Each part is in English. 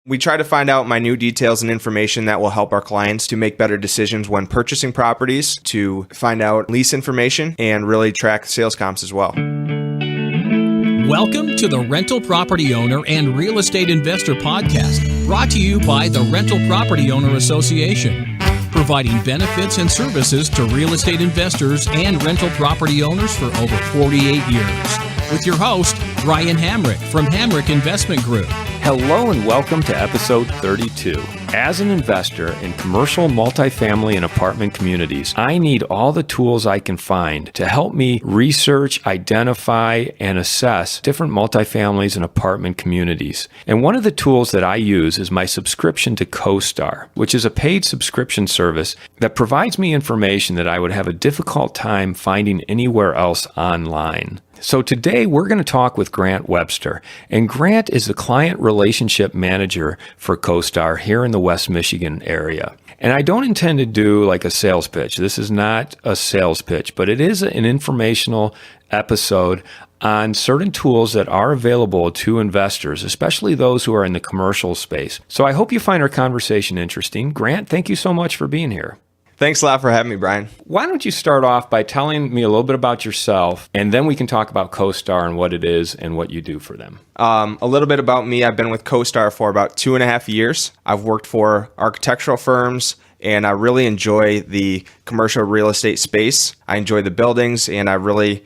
We try to find out minute details and information that will help our clients to make better decisions when purchasing properties, to find out lease information, and really track sales comps as well. Welcome to the Rental Property Owner and Real Estate Investor Podcast, brought to you by the Rental Property Owner Association, providing benefits and services to real estate investors and rental property owners for over 48 years. With your host, Ryan Hamrick from Hamrick Investment Group. Hello and welcome to episode 32. As an investor in commercial, multifamily, and apartment communities, I need all the tools I can find to help me research, identify, and assess different multifamilies and apartment communities. And one of the tools that I use is my subscription to CoStar, which is a paid subscription service that provides me information that I would have a difficult time finding anywhere else online. So today we're going to talk with Grant Webster, and Grant is the client relationship manager for CoStar here in the West Michigan area. And I don't intend to do like a sales pitch. This is not a sales pitch, but it is an informational episode on certain tools that are available to investors, especially those who are in the commercial space. So I hope you find our conversation interesting. Grant, thank you so much for being here. Thanks a lot for having me, Brian. Why don't you start off by telling me a little bit about yourself, and then we can talk about CoStar and what it is and what you do for them. A little bit about me. I've been with CoStar for about 2.5 years. I've worked for architectural firms, and I really enjoy the commercial real estate space. I enjoy the buildings, and I really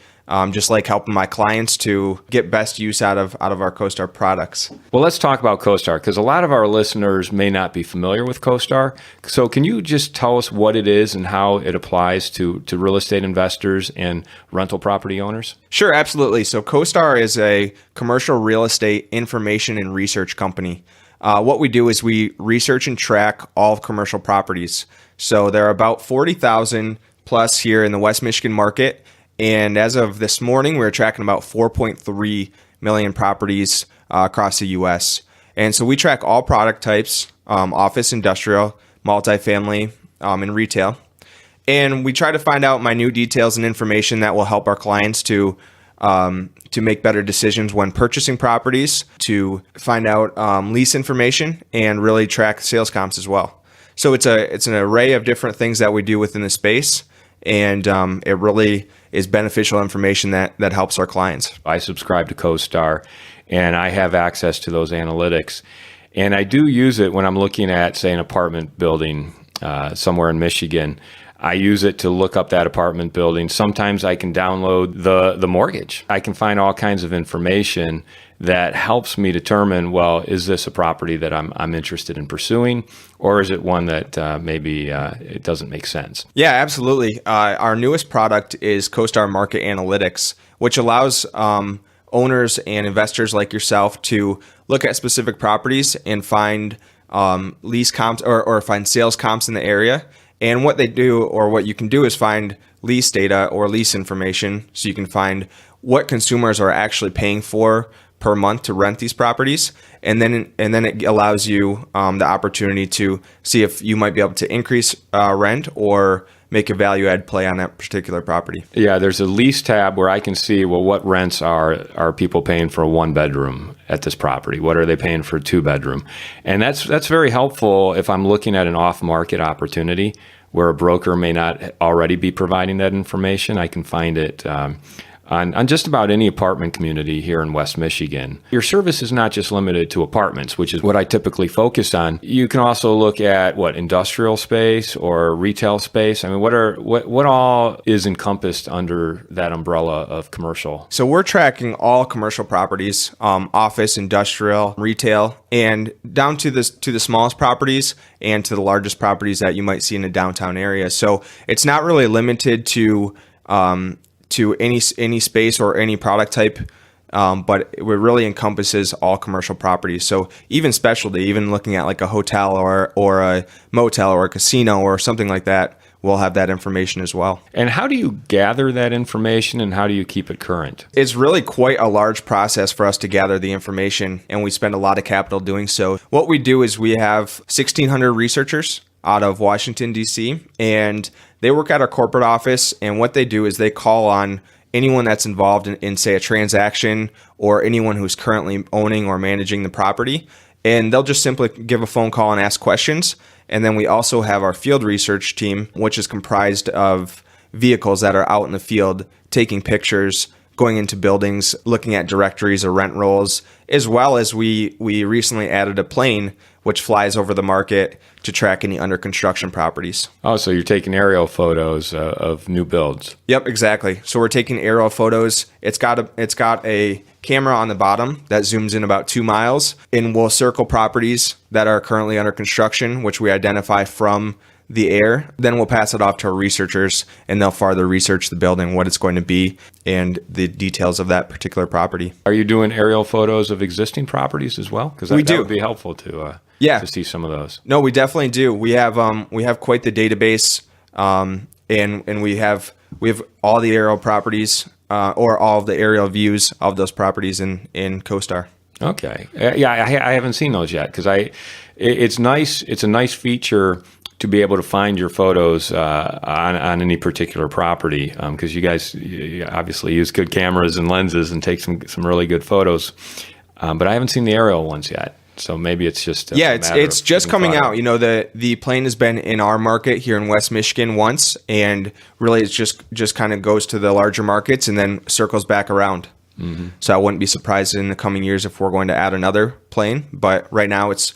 just like helping my clients to get best use out of our CoStar products. Well, let's talk about CoStar, because a lot of our listeners may not be familiar with CoStar. So can you just tell us what it is and how it applies to real estate investors and rental property owners? Sure, absolutely. So CoStar is a commercial real estate information and research company. What we do is we research and track all of commercial properties. So there are about 40,000 plus here in the West Michigan market. And as of this morning, we're tracking about 4.3 million properties across the U.S. And so we track all product types, office, industrial, multifamily, and retail. And we try to find out minute details and information that will help our clients to make better decisions when purchasing properties, to find out lease information, and really track sales comps as well. So it's an array of different things that we do within the space. And it really is beneficial information that helps our clients. I subscribe to CoStar, and I have access to those analytics. And I do use it when I'm looking at, say, an apartment building somewhere in Michigan. I use it to look up that apartment building. Sometimes I can download the mortgage. I can find all kinds of information that helps me determine, well, is this a property that I'm interested in pursuing, or is it one that maybe it doesn't make sense? Yeah, absolutely. Our newest product is CoStar Market Analytics, which allows owners and investors like yourself to look at specific properties and find lease comps or find sales comps in the area. And what they do, or what you can do, is find lease data or lease information, so you can find what consumers are actually paying for per month to rent these properties, and then it allows you the opportunity to see if you might be able to increase rent or make a value add play on that particular property. Yeah, there's a lease tab where I can see, well, what rents are people paying for a 1-bedroom at this property? What are they paying for a 2-bedroom? And that's very helpful if I'm looking at an off-market opportunity where a broker may not already be providing that information. I can find it on just about any apartment community here in West Michigan. Your service is not just limited to apartments, which is what I typically focus on. You can also look at industrial space or retail space. I mean, what all is encompassed under that umbrella of commercial? So we're tracking all commercial properties, office, industrial, retail, and down to the smallest properties and to the largest properties that you might see in a downtown area. So it's not really limited to any space or any product type, but it really encompasses all commercial properties. So even specialty, even looking at like a hotel or a motel or a casino or something like that, we'll have that information as well. And how do you gather that information, and how do you keep it current? It's really quite a large process for us to gather the information, and we spend a lot of capital doing so. What we do is we have 1,600 researchers out of Washington, D.C., and they work at our corporate office, and what they do is they call on anyone that's involved in say, a transaction, or anyone who's currently owning or managing the property, and they'll just simply give a phone call and ask questions. And then we also have our field research team, which is comprised of vehicles that are out in the field taking pictures, going into buildings, looking at directories or rent rolls, as well as we recently added a plane which flies over the market to track any under construction properties. Oh, so you're taking aerial photos of new builds. Yep, exactly. So we're taking aerial photos. It's got a camera on the bottom that zooms in about 2 miles, and we'll circle properties that are currently under construction, which we identify from the air. Then we'll pass it off to our researchers, and they'll farther research the building, what it's going to be, and the details of that particular property. Are you doing aerial photos of existing properties as well? Because that would be helpful to see some of those. No, we definitely do. We have quite the database, and we have all the aerial properties or all of the aerial views of those properties in CoStar. Okay, yeah, I haven't seen those yet because it's nice. It's a nice feature to be able to find your photos on any particular property, because you guys obviously use good cameras and lenses and take some really good photos, but I haven't seen the aerial ones yet. So maybe it's just it's just coming out. You know, the plane has been in our market here in West Michigan once, and really it's just kind of goes to the larger markets and then circles back around. Mm-hmm. So I wouldn't be surprised in the coming years if we're going to add another plane. But right now it's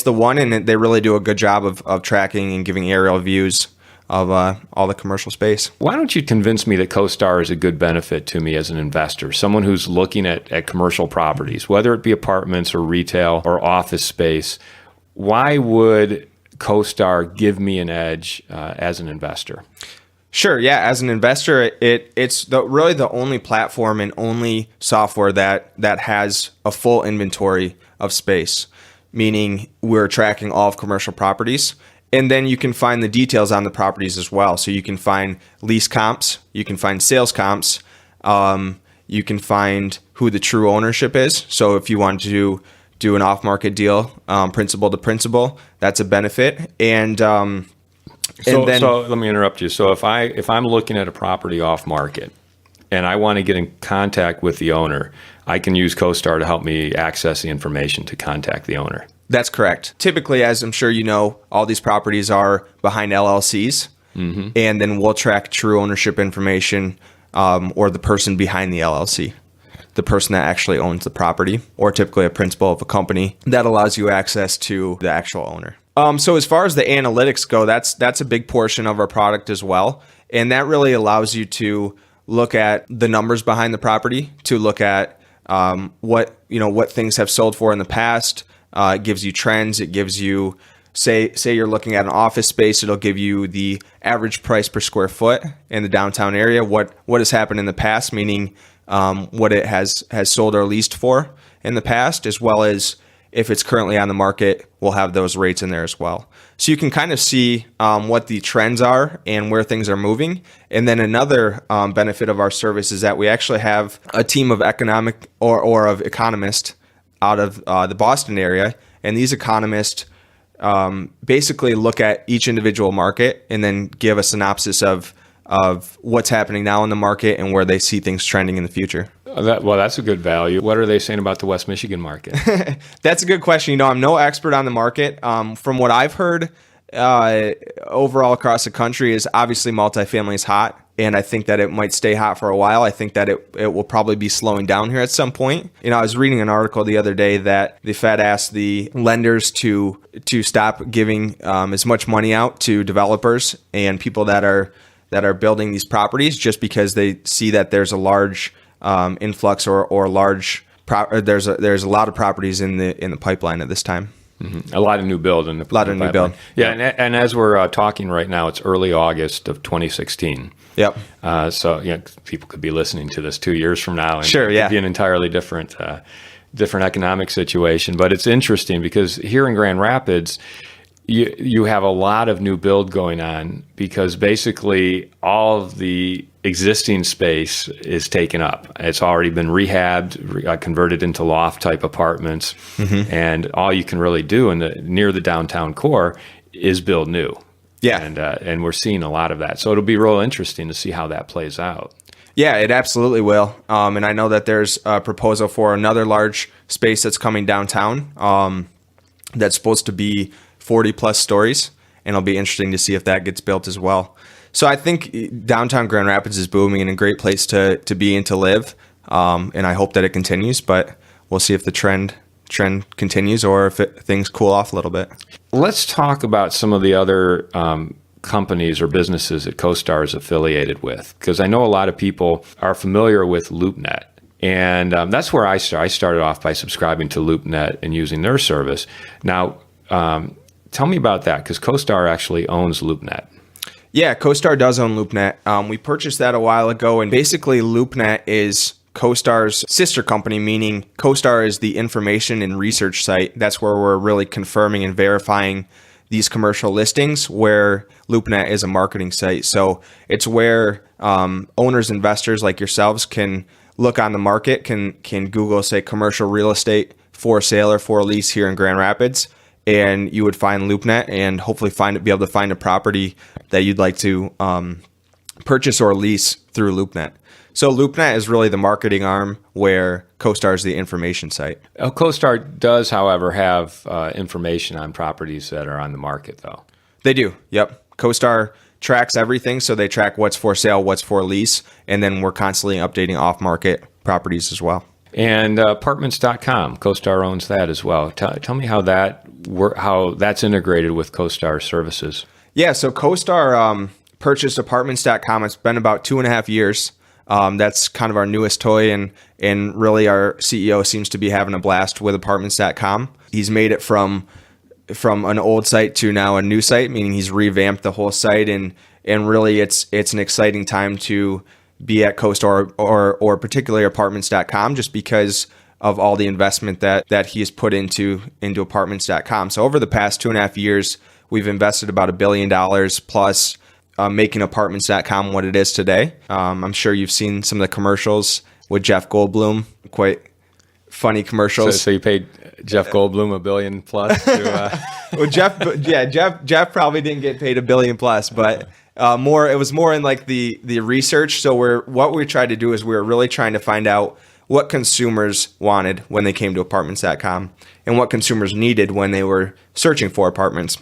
the one, and they really do a good job of tracking and giving aerial views of all the commercial space. Why don't you convince me that CoStar is a good benefit to me as an investor, someone who's looking at commercial properties, whether it be apartments or retail or office space? Why would CoStar give me an edge as an investor? Sure, yeah. As an investor, it's really the only platform and only software that has a full inventory of space, meaning we're tracking all of commercial properties. And then you can find the details on the properties as well. So you can find lease comps, you can find sales comps, you can find who the true ownership is. So if you want to do an off-market deal, principal to principal, that's a benefit. And so let me interrupt you. So if I'm looking at a property off-market and I want to get in contact with the owner, I can use CoStar to help me access the information to contact the owner. That's correct. Typically, as I'm sure you know, all these properties are behind LLCs, mm-hmm. and then we'll track true ownership information or the person behind the LLC, the person that actually owns the property, or typically a principal of a company that allows you access to the actual owner. So as far as the analytics go, that's a big portion of our product as well, and that really allows you to look at the numbers behind the property, to look at what things have sold for in the past. It gives you trends. It gives you, say you're looking at an office space, it'll give you the average price per square foot in the downtown area, what has happened in the past, meaning what it has sold or leased for in the past, as well as if it's currently on the market, we'll have those rates in there as well. So you can kind of see what the trends are and where things are moving. And then another benefit of our service is that we actually have a team of economic or of economists out of the Boston area, and these economists basically look at each individual market and then give a synopsis of what's happening now in the market and where they see things trending in the future. That's a good value. What are they saying about the West Michigan market? That's a good question. I'm no expert on the market. From what I've heard, overall across the country is obviously multifamily is hot. And I think that it might stay hot for a while. I think that it will probably be slowing down here at some point. I was reading an article the other day that the Fed asked the lenders to stop giving as much money out to developers and people that are building these properties, just because they see that there's a large influx or large there's a lot of properties in the pipeline at this time. Mm-hmm. A lot of new build in the pipeline. New build. Yeah, and as we're talking right now, it's early August of 2016. Yep. So people could be listening to this 2 years from now, and sure, it could be an entirely different economic situation. But it's interesting because here in Grand Rapids, you have a lot of new build going on because basically all of the existing space is taken up. It's already been rehabbed, converted into loft type apartments, mm-hmm. and all you can really do near the downtown core is build new. Yeah, and we're seeing a lot of that. So it'll be real interesting to see how that plays out. Yeah, it absolutely will. And I know that there's a proposal for another large space that's coming downtown. that's supposed to be 40 plus stories, and it'll be interesting to see if that gets built as well. So I think downtown Grand Rapids is booming and a great place to be and to live, and I hope that it continues, but we'll see if the trend continues or if things cool off a little bit. Let's talk about some of the other companies or businesses that CoStar is affiliated with, because I know a lot of people are familiar with LoopNet. And that's where I started. I started off by subscribing to LoopNet and using their service. Now, tell me about that, because CoStar actually owns LoopNet. Yeah, CoStar does own LoopNet. We purchased that a while ago, and basically LoopNet is CoStar's sister company, meaning CoStar is the information and research site. That's where we're really confirming and verifying these commercial listings, where LoopNet is a marketing site. So it's where owners, investors like yourselves can look on the market, can Google, say, commercial real estate for sale or for lease here in Grand Rapids, and you would find LoopNet and hopefully be able to find a property that you'd like to purchase or lease through LoopNet. So LoopNet is really the marketing arm, where CoStar is the information site. CoStar does, however, have information on properties that are on the market, though. They do. Yep. CoStar tracks everything. So they track what's for sale, what's for lease, and then we're constantly updating off-market properties as well. And apartments.com, CoStar owns that as well. Tell me how that's integrated with CoStar services. Yeah, so CoStar purchased apartments.com. It's been about 2.5 years. That's kind of our newest toy, and really our CEO seems to be having a blast with apartments.com. He's made it from an old site to now a new site, meaning he's revamped the whole site, and really it's an exciting time to be at CoStar or particularly apartments.com, just because of all the investment that he has put into apartments.com. So over the past 2.5 years, we've invested about $1 billion plus, making apartments.com what it is today. I'm sure you've seen some of the commercials with Jeff Goldblum, quite funny commercials. So you paid Jeff Goldblum $1 billion plus to, Well, Jeff probably didn't get paid $1 billion plus, but it was more in like the research. So what we tried to do is we were really trying to find out what consumers wanted when they came to apartments.com and what consumers needed when they were searching for apartments.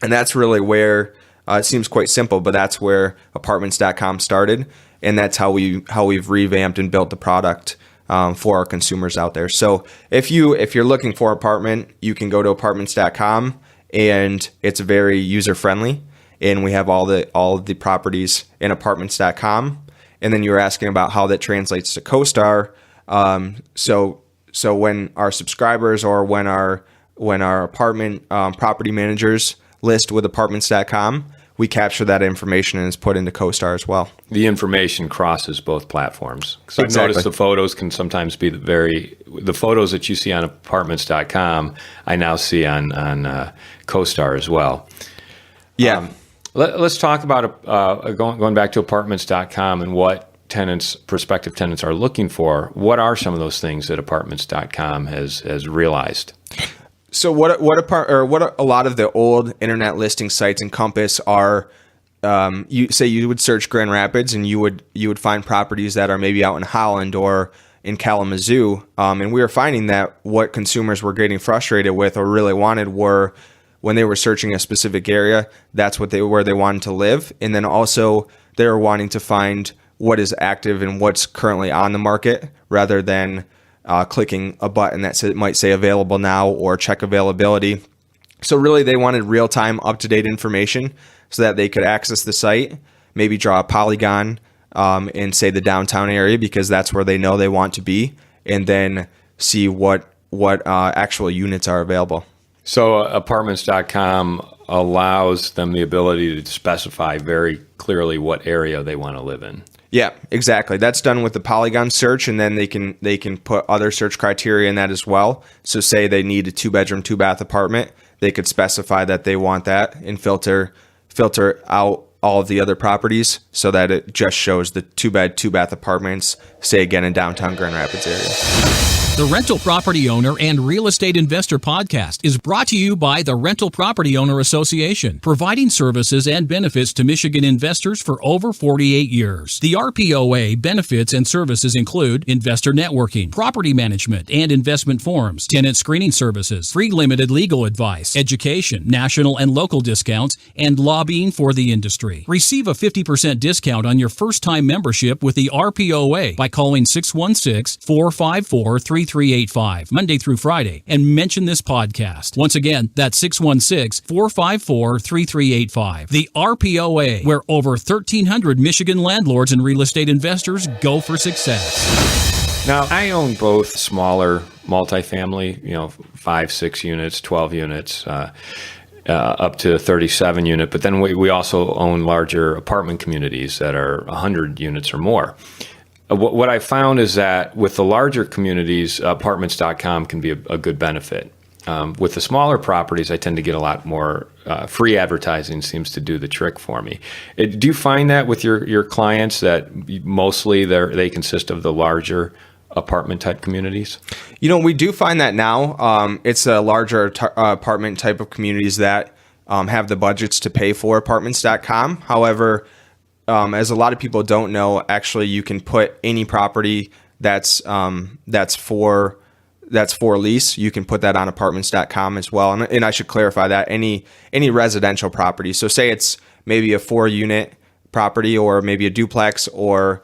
And that's really where it seems quite simple, but that's where apartments.com started, and that's how we've revamped and built the product for our consumers out there. So if you're looking for apartment, you can go to apartments.com, and it's very user friendly, and we have all of the properties in apartments.com. And then you were asking about how that translates to CoStar. So when our subscribers or when our apartment property managers list with apartments.com, we capture that information and it's put into CoStar as well. The information crosses both platforms. Because I've Exactly. noticed the photos can sometimes be the photos that you see on apartments.com, I now see on CoStar as well. Yeah. Let's talk about going back to apartments.com and what prospective tenants are looking for. What are some of those things that apartments.com has realized? So what a lot of the old internet listing sites encompass are, you would search Grand Rapids and you would find properties that are maybe out in Holland or in Kalamazoo, and we were finding that what consumers were getting frustrated with or really wanted were when they were searching a specific area, that's where they wanted to live, and then also they were wanting to find what is active and what's currently on the market rather than clicking a button that might say available now or check availability. So really they wanted real-time, up-to-date information so that they could access the site, maybe draw a polygon in, say, the downtown area because that's where they know they want to be, and then see what actual units are available. So apartments.com allows them the ability to specify very clearly what area they want to live in. Yeah, exactly. That's done with the polygon search, and then they can put other search criteria in that as well. So say they need a 2-bedroom, 2-bath apartment, they could specify that they want that and filter out all of the other properties so that it just shows the 2-bed, 2-bath apartments, say again in downtown Grand Rapids area. The Rental Property Owner and Real Estate Investor Podcast is brought to you by the Rental Property Owner Association, providing services and benefits to Michigan investors for over 48 years. The RPOA benefits and services include investor networking, property management and investment forums, tenant screening services, free limited legal advice, education, national and local discounts, and lobbying for the industry. Receive a 50% discount on your first-time membership with the RPOA by calling 616-454-3385 Monday through Friday and mention this podcast. Once again, that's 616-454-3385. The RPOA, where over 1,300 Michigan landlords and real estate investors go for success. Now, I own both smaller multifamily, 5, 6 units, 12 units, up to 37 unit, but then we also own larger apartment communities that are 100 units or more. What I found is that with the larger communities, apartments.com can be a good benefit. With the smaller properties, I tend to get a lot more free advertising seems to do the trick for me. Do you find that with your clients that mostly they consist of the larger apartment type communities? We do find that now. It's a larger apartment type of communities that have the budgets to pay for apartments.com. However, as a lot of people don't know, actually you can put any property that's for lease. You can put that on apartments.com as well. And I should clarify that any residential property. So say it's maybe a 4-unit property or maybe a duplex, or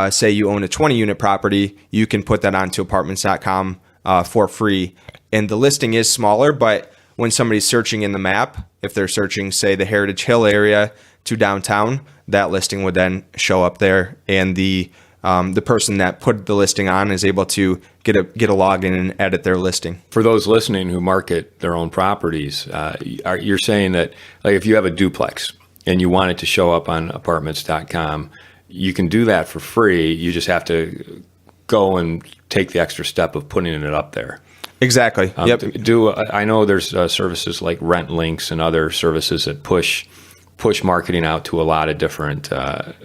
say you own a 20-unit property, you can put that onto apartments.com for free. And the listing is smaller, but when somebody's searching in the map, if they're searching, say, the Heritage Hill area to downtown, that listing would then show up there, and the person that put the listing on is able to get a login and edit their listing. For those listening who market their own properties, you're saying that, like, if you have a duplex and you want it to show up on apartments.com, you can do that for free. You just have to go and take the extra step of putting it up there. Exactly. Yep. I know there's services like Rent Links and other services that push marketing out to a lot of different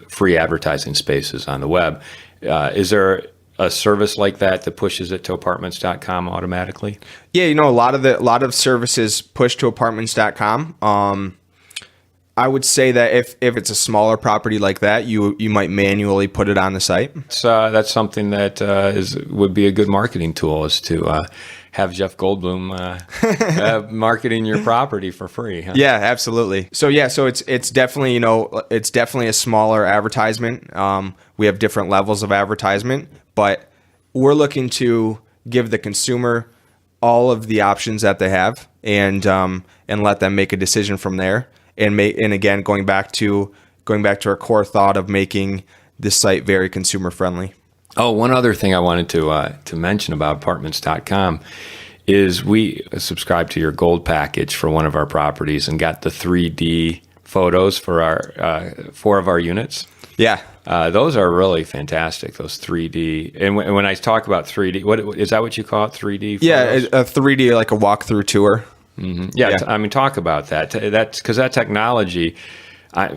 free advertising spaces on the web. Is there a service like that pushes it to apartments.com automatically? Yeah, a lot of services push to apartments.com. I would say that if it's a smaller property like that, you might manually put it on the site. That's something that would be a good marketing tool, is to have Jeff Goldblum marketing your property for free. Huh? Yeah, absolutely. So it's definitely it's definitely a smaller advertisement. We have different levels of advertisement, but we're looking to give the consumer all of the options that they have, and let them make a decision from there. And again, going back to our core thought of making this site very consumer friendly. Oh, one other thing I wanted to mention about apartments.com is we subscribed to your gold package for one of our properties and got the 3D photos for our 4 of our units. Yeah. Those are really fantastic, those 3D. And when I talk about 3D, what is that what you call it, 3D photos? Yeah, a 3D, like a walkthrough tour. Mm-hmm. Yeah, talk about that. That's because that technology,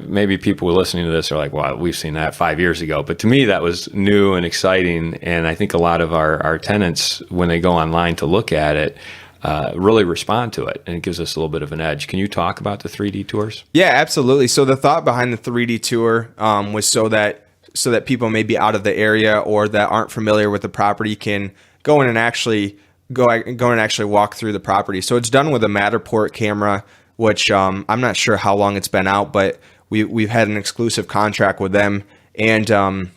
maybe people listening to this are like, well, we've seen that 5 years ago. But to me, that was new and exciting. And I think a lot of our tenants, when they go online to look at it, really respond to it. And it gives us a little bit of an edge. Can you talk about the 3D tours? Yeah, absolutely. So the thought behind the 3D tour was so that people maybe out of the area or that aren't familiar with the property can go in and actually walk through the property. So it's done with a Matterport camera, which I'm not sure how long it's been out, but we've had an exclusive contract with them. And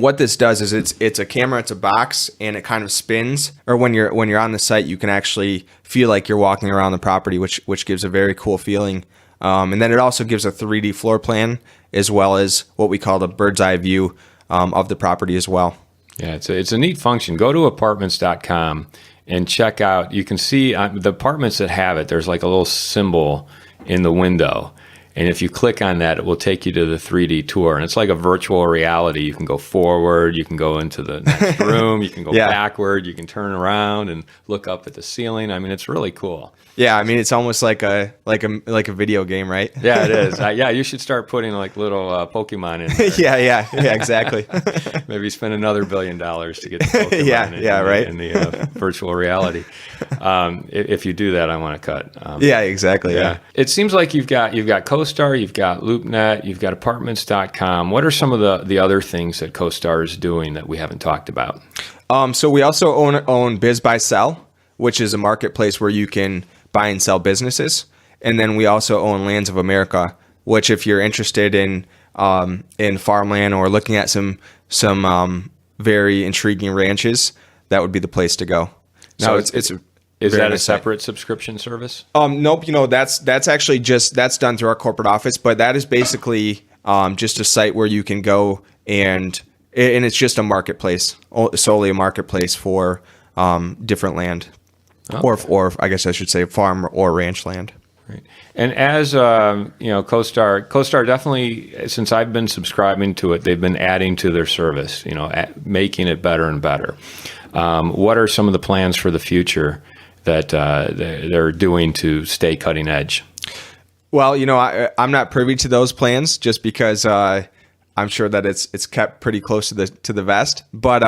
what this does is it's a camera, it's a box, and it kind of spins. Or when you're on the site, you can actually feel like you're walking around the property, which gives a very cool feeling. And then it also gives a 3D floor plan, as well as what we call the bird's eye view of the property as well. Yeah, it's a neat function. Go to apartments.com and check out. You can see the apartments that have it. There's like a little symbol in the window, And if you click on that, it will take you to the 3D tour. And it's like a virtual reality. You can go forward, you can go into the next room, you can go backward, you can turn around and look up at the ceiling. I mean, it's really cool. Yeah, I mean, it's almost like a video game, right? Yeah, it is. Yeah, you should start putting like little Pokemon in there. yeah, exactly. Maybe spend another $1 billion to get the Pokemon in the virtual reality. If you do that, I want to cut. Yeah, exactly. Yeah. It seems like you've got CoStar, you've got LoopNet, you've got Apartments.com. What are some of the other things that CoStar is doing that we haven't talked about? So we also own Biz Buy Sell, which is a marketplace where you can buy and sell businesses. And then we also own Lands of America, which if you're interested in farmland or looking at some very intriguing ranches, that would be the place to go. Now, is that a separate subscription service? Nope. That's actually that's done through our corporate office, but that is basically just a site where you can go and it's just a marketplace, solely a marketplace for different land. Oh. Or I guess I should say farm or ranch land. Right. And as CoStar definitely, since I've been subscribing to it, they've been adding to their service, making it better and better. What are some of the plans for the future that they're doing to stay cutting edge? Well, I'm not privy to those plans just because I'm sure that it's kept pretty close to the vest. But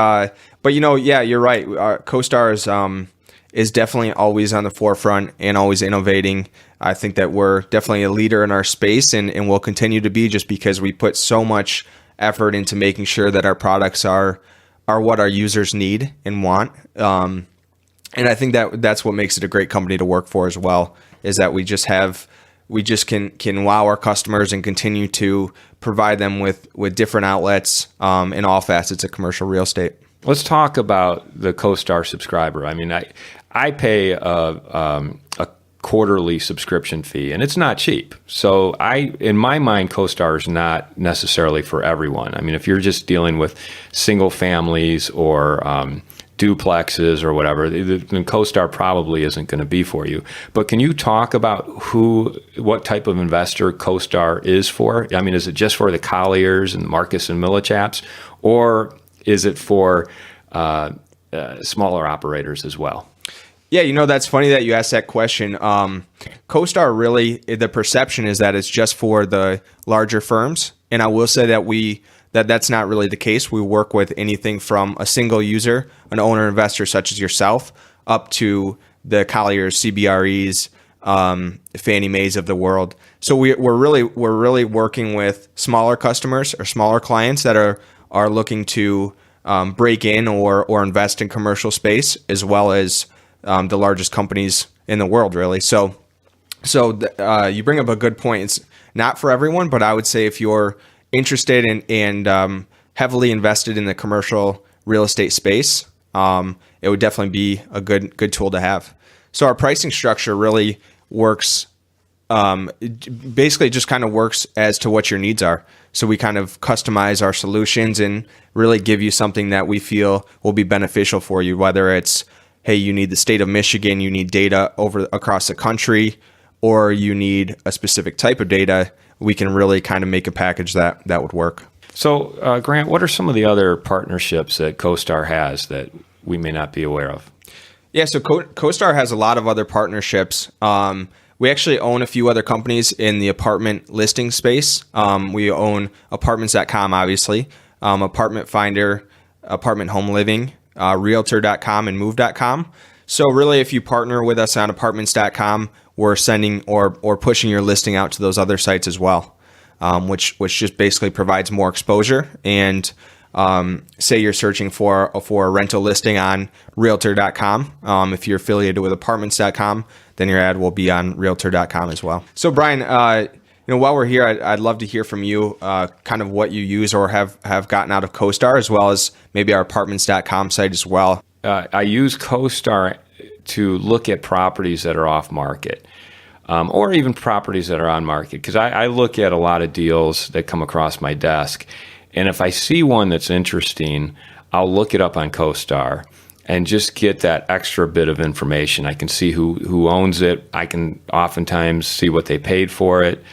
you're right. CoStar is definitely always on the forefront and always innovating. I think that we're definitely a leader in our space and will continue to be just because we put so much effort into making sure that our products are what our users need and want. And I think that's what makes it a great company to work for as well, is that we just can wow our customers and continue to provide them with different outlets in all facets of commercial real estate. Let's talk about the CoStar subscriber. I mean, I pay a quarterly subscription fee, and it's not cheap. So in my mind, CoStar is not necessarily for everyone. I mean, if you're just dealing with single families or duplexes or whatever, then CoStar probably isn't going to be for you. But can you talk about what type of investor CoStar is for? I mean, is it just for the Colliers and Marcus and Millichaps, or is it for smaller operators as well? Yeah, that's funny that you asked that question. CoStar really, the perception is that it's just for the larger firms. And I will say that that's not really the case. We work with anything from a single user, an owner investor such as yourself, up to the Colliers, CBREs, Fannie Mae's of the world. So we're really working with smaller customers or smaller clients that are looking to break in or invest in commercial space, as well as the largest companies in the world, really. So you bring up a good point. It's not for everyone, but I would say if you're interested and heavily invested in the commercial real estate space, it would definitely be a good tool to have. So our pricing structure really works. Basically, just kind of works as to what your needs are. So we kind of customize our solutions and really give you something that we feel will be beneficial for you, whether it's, hey, you need the state of Michigan, you need data across the country, or you need a specific type of data. We can really kind of make a package that would work. So, Grant, what are some of the other partnerships that CoStar has that we may not be aware of? Yeah, so CoStar has a lot of other partnerships. We actually own a few other companies in the apartment listing space. We own Apartments.com, obviously, Apartment Finder, Apartment Home Living, Realtor.com, and Move.com. So really, if you partner with us on Apartments.com, we're sending or pushing your listing out to those other sites as well, which just basically provides more exposure. And say you're searching for a rental listing on Realtor.com. If you're affiliated with Apartments.com, then your ad will be on Realtor.com as well. So Brian, while we're here, I'd love to hear from you, kind of what you use or have gotten out of CoStar, as well as maybe our Apartments.com site as well. I use CoStar to look at properties that are off market, or even properties that are on market, because I look at a lot of deals that come across my desk, and if I see one that's interesting, I'll look it up on CoStar and just get that extra bit of information. I can see who owns it. I can oftentimes see what they paid for it.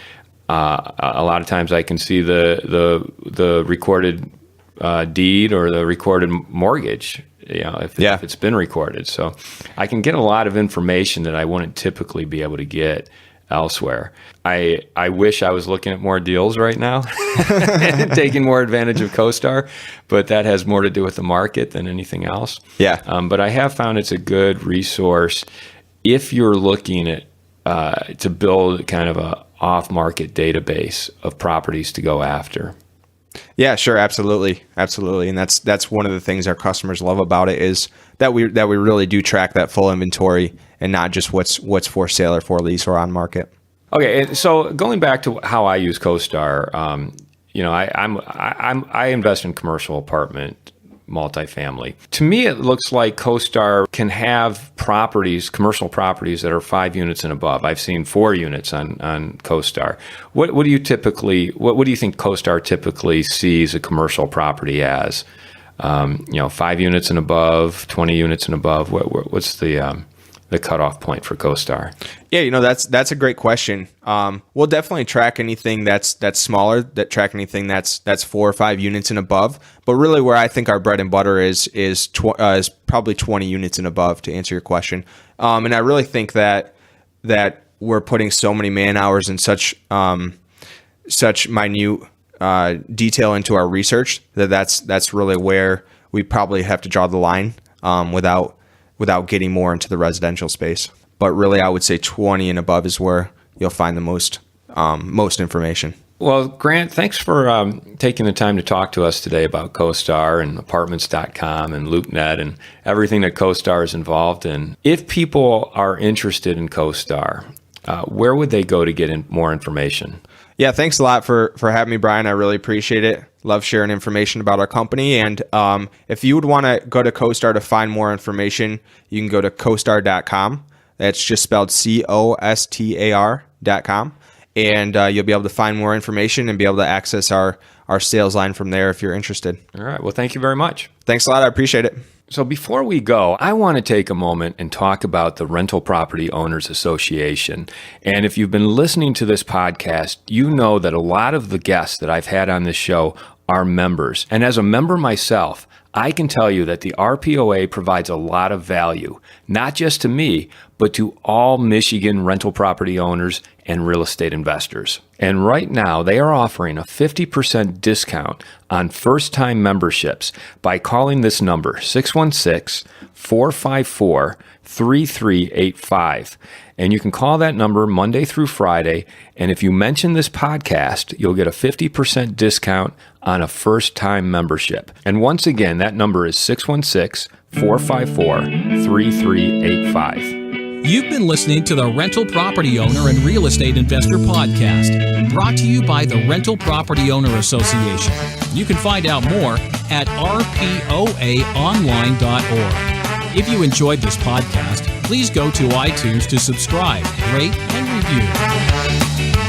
A lot of times I can see the recorded deed or the recorded mortgage, if it's been recorded. So I can get a lot of information that I wouldn't typically be able to get elsewhere. I wish I was looking at more deals right now and taking more advantage of CoStar, but that has more to do with the market than anything else. Yeah. But I have found it's a good resource if you're looking at to build kind of a off-market database of properties to go after. Yeah, sure, absolutely, and that's one of the things our customers love about it is that we really do track that full inventory and not just what's for sale or for lease or on market. Okay, so going back to how I use CoStar, I invest in commercial apartment, multifamily. To me, it looks like CoStar can have commercial properties that are 5 units and above. I've seen 4 units on CoStar. What do you think CoStar typically sees a commercial property as? 5 units and above, 20 units and above. What's the cutoff point for CoStar? Yeah, that's a great question. We'll definitely track anything that's smaller, track anything that's 4 or 5 units and above. But really, where I think our bread and butter is probably 20 units and above, to answer your question. And I really think that we're putting so many man hours and such minute detail into our research that's really where we probably have to draw the line without getting more into the residential space. But really, I would say 20 and above is where you'll find the most information. Well, Grant, thanks for taking the time to talk to us today about CoStar and Apartments.com and LoopNet and everything that CoStar is involved in. If people are interested in CoStar, where would they go to get more information? Yeah, thanks a lot for having me, Brian. I really appreciate it. Love sharing information about our company. And if you would want to go to CoStar to find more information, you can go to CoStar.com. That's just spelled COSTAR.com. And you'll be able to find more information and be able to access our sales line from there if you're interested. All right. Well, thank you very much. Thanks a lot. I appreciate it. So before we go, I want to take a moment and talk about the Rental Property Owners Association. And if you've been listening to this podcast, you know that a lot of the guests that I've had on this show are members. And as a member myself, I can tell you that the RPOA provides a lot of value, not just to me, but to all Michigan rental property owners and real estate investors. And right now, they are offering a 50% discount on first-time memberships by calling this number, 616-454-3385. And you can call that number Monday through Friday. And if you mention this podcast, you'll get a 50% discount on a first-time membership. And once again, that number is 616-454-3385. You've been listening to the Rental Property Owner and Real Estate Investor Podcast, brought to you by the Rental Property Owner Association. You can find out more at rpoaonline.org. If you enjoyed this podcast, please go to iTunes to subscribe, rate, and review.